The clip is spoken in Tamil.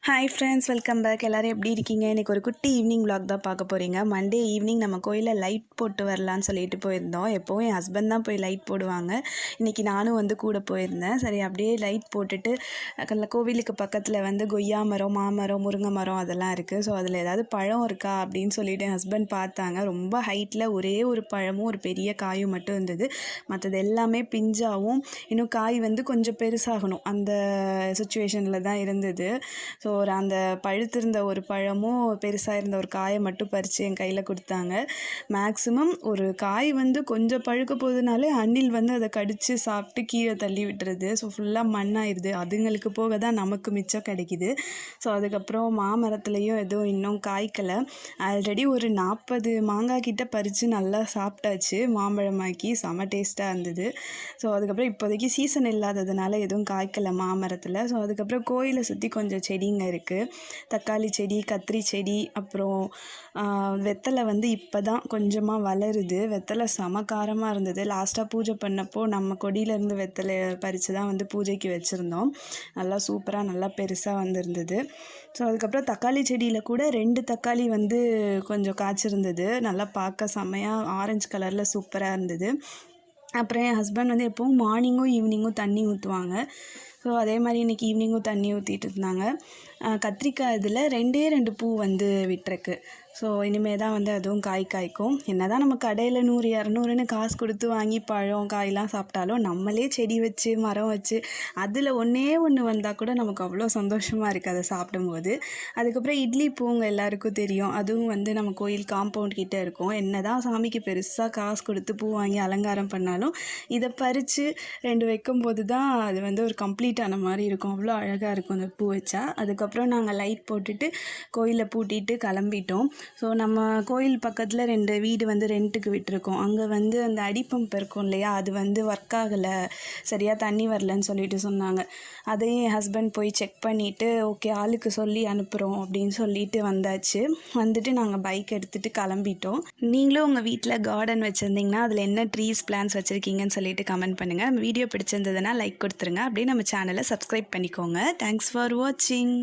Hi friends, welcome back. எல்லோரும் எப்படி இருக்கீங்க? இன்றைக்கி ஒரு குட்டி ஈவினிங் விளாக் தான் பார்க்க போகிறீங்க. மண்டே ஈவினிங் நம்ம கோயிலில் லைட் போட்டு வரலான்னு சொல்லிட்டு போயிருந்தோம். எப்போவும் என் ஹஸ்பண்ட் தான் போய் லைட் போடுவாங்க. இன்றைக்கி நானும் வந்து கூட போயிருந்தேன். சரி, அப்படியே லைட் போட்டுட்டு கோவிலுக்கு பக்கத்தில் வந்து கொய்யா மரம், மாமரம், முருங்கை மரம் அதெல்லாம் இருக்குது. ஸோ அதில் ஏதாவது பழம் இருக்கா அப்படின்னு சொல்லிட்டு என் ஹஸ்பண்ட் பார்த்தாங்க. ரொம்ப ஹைட்டில் ஒரே ஒரு பழமும் ஒரு பெரிய காயும் மட்டும் இருந்தது. மற்றது எல்லாமே பிஞ்சாகவும் இன்னும் காய் வந்து கொஞ்சம் பெருசாகணும் அந்த சுச்சுவேஷனில் தான் இருந்தது. ஸோ அந்த பழுத்திருந்த ஒரு பழமும் பெருசாக இருந்த ஒரு காயை மட்டும் பறித்து என் கையில் கொடுத்தாங்க. மேக்ஸிமம் ஒரு காய் வந்து கொஞ்சம் பழுக்க போகுதுனாலே அணில் வந்து அதை கடித்து சாப்பிட்டு கீழே தள்ளி விட்டுறது. ஸோ ஃபுல்லாக மண்ணாயிடுது. அதுங்களுக்கு போக தான் நமக்கு மிச்சம் கிடைக்கிது. ஸோ அதுக்கப்புறம் மாமரத்துலேயும் எதுவும் இன்னும் காய்க்கலை. ஆல்ரெடி ஒரு 40 மாங்காய் கிட்ட பறித்து நல்லா சாப்பிட்டாச்சு. மாம்பழமாக்கி செம டேஸ்ட்டாக இருந்தது. ஸோ அதுக்கப்புறம் இப்போதைக்கு சீசன் இல்லாததுனால எதுவும் காய்க்கலை மாமரத்தில். ஸோ அதுக்கப்புறம் கோயிலை சுற்றி கொஞ்சம் செடிங்க இருக்குது. தக்காளி செடி, கத்திரி செடி, அப்புறம் வெத்தலை வந்து இப்போ தான் கொஞ்சமாக வளருது. வெத்தலை செம காரமாக இருந்தது. லாஸ்ட்டாக பூஜை பண்ணப்போ நம்ம கொடியிலேருந்து வெத்தலை பறித்து தான் வந்து பூஜைக்கு வச்சுருந்தோம். நல்லா சூப்பராக நல்லா பெருசாக வந்திருந்தது. ஸோ அதுக்கப்புறம் தக்காளி செடியில் கூட 2 தக்காளி வந்து கொஞ்சம் காய்ச்சிருந்தது. நல்லா பார்க்க செம்மையாக ஆரஞ்சு கலரில் சூப்பராக இருந்தது. அப்புறம் என் ஹஸ்பண்ட் வந்து எப்போவும் மார்னிங்கும் ஈவினிங்கும் தண்ணி ஊற்றுவாங்க. ஸோ அதே மாதிரி இன்றைக்கி ஈவினிங்கும் தண்ணி ஊற்றிட்டு இருந்தாங்க. கத்திரிக்காய் இதில் 2 பூ வந்து விட்டுருக்கு. ஸோ இனிமேல் தான் வந்து அதுவும் காய்க்கும். என்ன தான் நம்ம கடையில் 100, 200ன்னு காசு கொடுத்து வாங்கி பழம் காயெலாம் சாப்பிட்டாலும் நம்மளே செடி வச்சு மரம் வச்சு அதில் ஒன்றே ஒன்று வந்தால் கூட நமக்கு அவ்வளோ சந்தோஷமாக இருக்குது அதை சாப்பிடும்போது. அதுக்கப்புறம் இட்லி பூங்க எல்லாருக்கும் தெரியும். அதுவும் வந்து நம்ம கோயில் காம்பவுண்ட் கிட்டே இருக்கும். என்ன தான் சாமிக்கு பெருசாக காசு கொடுத்து பூ வாங்கி அலங்காரம் பண்ணாலும் இதை பறித்து 2 வைக்கும்போது தான் அது வந்து ஒரு கம்ப்ளீட்டான மாதிரி இருக்கும். அவ்வளோ அழகாக இருக்கும் அந்த பூ வச்சா. அதுக்கப்புறம் நாங்கள் லைட் போட்டுட்டு கோயிலை பூட்டிட்டு கிளம்பிட்டோம். ஸோ நம்ம கோயில் பக்கத்தில் 2 வீடு வந்து ரெண்ட்டுக்கு விட்டுருக்கோம். அங்கே வந்து அந்த அடிப்பம்ப் இருக்கும் இல்லையா, அது வந்து ஒர்க் ஆகலை, சரியாக தண்ணி வரலன்னு சொல்லிட்டு சொன்னாங்க. அதையும் என் ஹஸ்பண்ட் போய் செக் பண்ணிவிட்டு ஓகே ஆளுக்கு சொல்லி அனுப்புகிறோம் அப்படின்னு சொல்லிட்டு வந்தாச்சு. வந்துட்டு நாங்கள் பைக் எடுத்துகிட்டு கிளம்பிட்டோம். நீங்களும் உங்கள் வீட்டில் கார்டன் வச்சுருந்தீங்கன்னா அதில் என்ன ட்ரீஸ் பிளான்ஸ் வச்சுருக்கீங்கன்னு சொல்லிட்டு கமெண்ட் பண்ணுங்கள். நம்ம வீடியோ பிடிச்சிருந்ததுன்னா லைக் கொடுத்துருங்க. அப்படியே நம்ம சேனலை சப்ஸ்கிரைப் பண்ணிக்கோங்க. தேங்க்ஸ் ஃபார் வாட்சிங்.